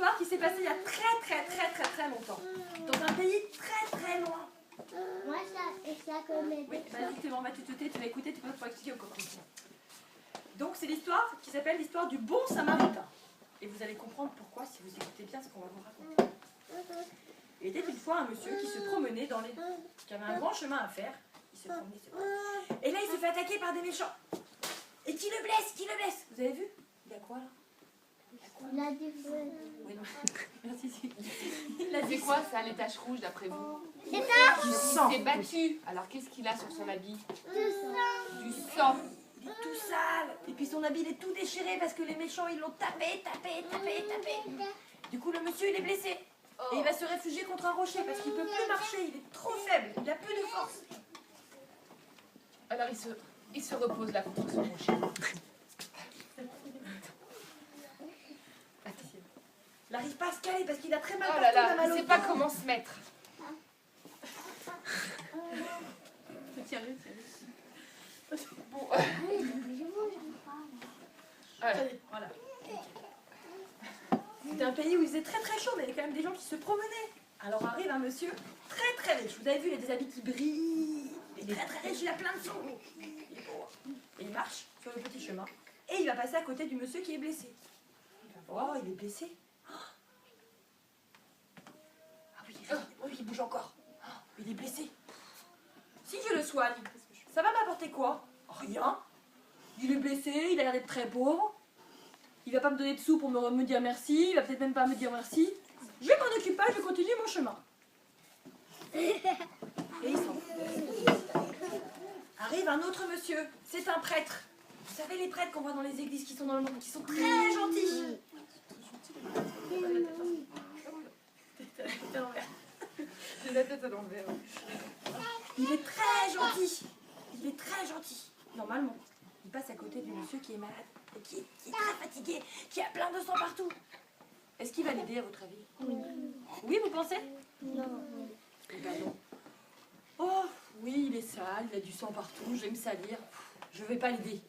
histoire qui s'est passée il y a très longtemps. Dans un pays très loin. Moi, ça connaît. Oui, vas-y, on va t'écouter, tu vas écouter, tu peux pas expliquer au copain. Donc c'est l'histoire qui s'appelle l'histoire du bon samaritain. Et vous allez comprendre pourquoi si vous écoutez bien ce qu'on va vous raconter. Il était une fois un monsieur qui se promenait dans les... qui avait un grand chemin à faire. Il se promenait, et là il se fait attaquer par des méchants. Et qui le blesse? Vous avez vu? Il a quoi là? Il a des feux. Oui, non. Merci, si. C'est quoi ça, les taches rouges d'après vous? C'est ça? Il s'est battu. Alors qu'est-ce qu'il a sur son habit? Du sang. Il est tout sale. Et puis son habit il est tout déchiré parce que les méchants ils l'ont tapé. Du coup le monsieur il est blessé. Et il va se réfugier contre un rocher parce qu'il ne peut plus marcher. Il est trop faible. Il n'a plus de force. Alors il se repose là contre son rocher. Il n'arrive pas à se caler parce qu'il a très mal Oh partout. là là, mal il au ne sait dos. pas comment se mettre. Bon, Voilà. C'était un pays où il faisait très chaud, mais il y avait quand même des gens qui se promenaient. Alors arrive un monsieur très riche. Vous avez vu, il a des habits qui brillent. Il est très riche, il a plein de sous. Il est beau. Et il marche sur le petit chemin. Et il va passer à côté du monsieur qui est blessé. Oh, il est blessé. Ah oui, il bouge encore. Il est blessé. Si je le soigne, ça va m'apporter quoi? Rien. Il est blessé, il a l'air d'être très pauvre. Il va pas me donner de sous pour me dire merci. Il va peut-être même pas me dire merci. Je m'en occupe pas, je continue mon chemin. Et il s'en va. Arrive un autre monsieur. C'est un prêtre. Vous savez les prêtres qu'on voit dans les églises qui sont dans le monde, qui sont très gentils. j'ai la tête à l'envers. Il est très gentil. Il est très gentil. Normalement, il passe à côté du monsieur qui est malade, et qui est très fatigué, qui a plein de sang partout. Est-ce qu'il va l'aider à votre avis? Oui. Oui, vous pensez? Non. Eh ben non. Oh, oui, il est sale, il a du sang partout, je vais me salir. Je vais pas l'aider.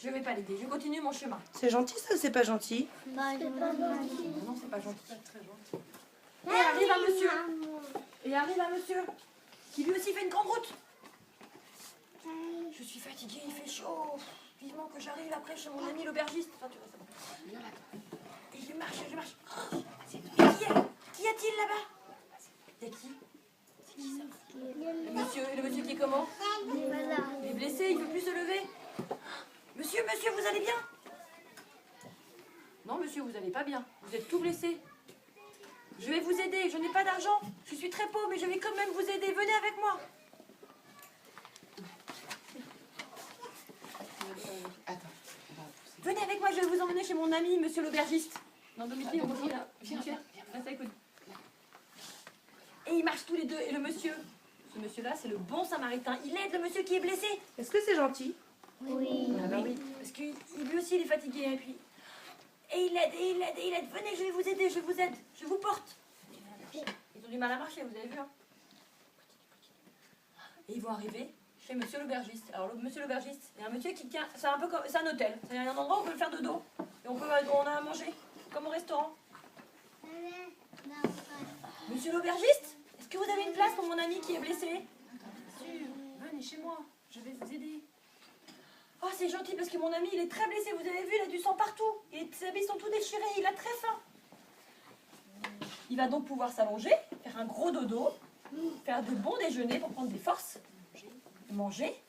Je vais pas l'aider, je continue mon chemin. C'est gentil ça ou c'est pas gentil? C'est pas gentil. Non, c'est pas gentil. Très gentil. Et arrive un monsieur qui lui aussi fait une grande route. Je suis fatiguée, il fait chaud. Vivement que j'arrive après chez mon ami l'aubergiste. Enfin, tu vois, ça va. Et je marche. Oh, qui a-t-il là-bas? Il y a qui? C'est qui ça? Le monsieur qui est comment? Il est blessé, il ne peut plus se lever. Monsieur, vous allez bien? Non, monsieur, vous n'allez pas bien. Vous êtes tout blessé. Je vais vous aider, je n'ai pas d'argent. Je suis très pauvre, mais je vais quand même vous aider. Venez avec moi. Attends. Venez avec moi, je vais vous emmener chez mon ami, monsieur l'aubergiste. Non, Dominique, on va là. Viens. Reste avec nous. Et ils marchent tous les deux. Et le monsieur, ce monsieur-là, c'est le bon samaritain. Il aide le monsieur qui est blessé. Est-ce que c'est gentil? Oui. Ah bah oui, parce que lui aussi, il est fatigué. Et puis... Et il aide. Venez, je vais vous aider, je vous aide. Je vous porte. Ils ont du mal à marcher, vous avez vu, hein? Et ils vont arriver chez monsieur l'aubergiste. Alors, monsieur l'aubergiste, il y a un monsieur qui tient... C'est un peu comme... C'est un hôtel. C'est un endroit où on peut faire dodo. Et on a à manger, comme au restaurant. Monsieur l'aubergiste, est-ce que vous avez une place pour mon ami qui est blessé? Bien sûr, venez chez moi, je vais vous aider. Oh, c'est gentil parce que mon ami, il est très blessé. Vous avez vu, il a du sang partout. Et ses habits sont tout déchirés. Il a très faim. Il va donc pouvoir s'allonger, faire un gros dodo, faire de bons déjeuners pour prendre des forces, manger.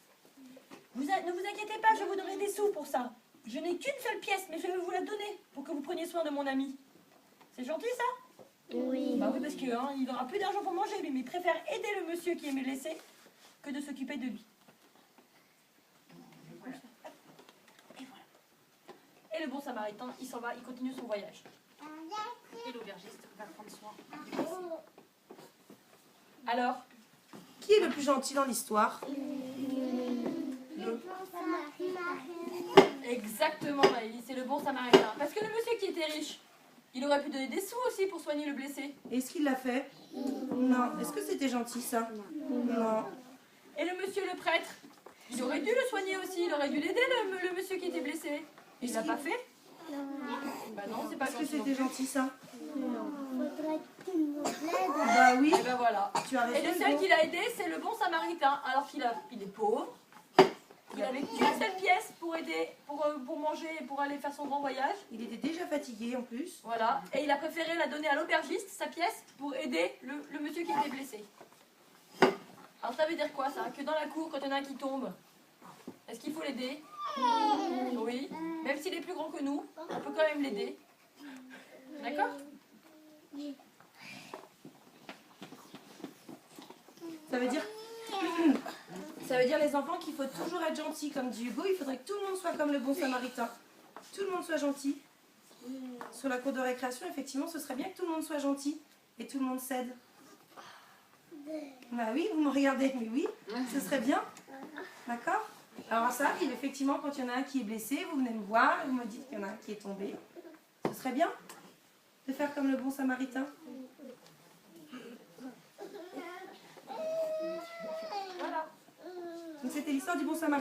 Ne vous inquiétez pas, je vous donnerai des sous pour ça. Je n'ai qu'une seule pièce, mais je vais vous la donner pour que vous preniez soin de mon ami. C'est gentil, ça? Oui. Bah oui, parce qu'il n'aura plus d'argent pour manger, lui, mais il préfère aider le monsieur qui est blessé que de s'occuper de lui. Voilà. Et voilà. Et le bon samaritain, il s'en va, il continue son voyage. Et l'aubergiste va prendre soin du blessé. Alors, Qui est le plus gentil dans l'histoire? exactement, Maëlys, c'est le bon samaritain. Parce que le monsieur qui était riche, il aurait pu donner des sous aussi pour soigner le blessé. Est-ce qu'il l'a fait? Non. Est-ce que c'était gentil ça? Non. Et le monsieur le prêtre, il aurait dû le soigner aussi, il aurait dû l'aider, le monsieur qui était blessé. Il l'a pas fait? Bah non, c'est pas Est-ce que gentil. c'était gentil ça? Faudrait que tout le monde l'aide. Bah oui, Et ben voilà. tu as Et le raison. seul qu'il a aidé, c'est le bon samaritain. Alors qu'il est pauvre. Il avait qu'une seule pièce pour aider, pour manger et pour aller faire son grand voyage. Il était déjà fatigué en plus. Voilà. Et il a préféré la donner à l'aubergiste, sa pièce, pour aider le monsieur qui était blessé. Alors ça veut dire quoi ça? Que dans la cour, quand il y en a un qui tombe, est-ce qu'il faut l'aider? Oui. Même s'il est plus grand que nous, on peut quand même l'aider. D'accord? Ça veut dire... Ça veut dire les enfants qu'il faut toujours être gentil comme dit Hugo. Il faudrait que tout le monde soit comme le bon samaritain. Tout le monde soit gentil. Sur la cour de récréation, effectivement, ce serait bien que tout le monde soit gentil. Et tout le monde s'aide. Bah oui, vous me regardez, mais oui, ce serait bien. D'accord? Alors ça arrive, effectivement, quand il y en a un qui est blessé, vous venez me voir et vous me dites qu'il y en a un qui est tombé. Ce serait bien de faire comme le bon samaritain. Voilà. Donc c'était l'histoire du bon samaritain.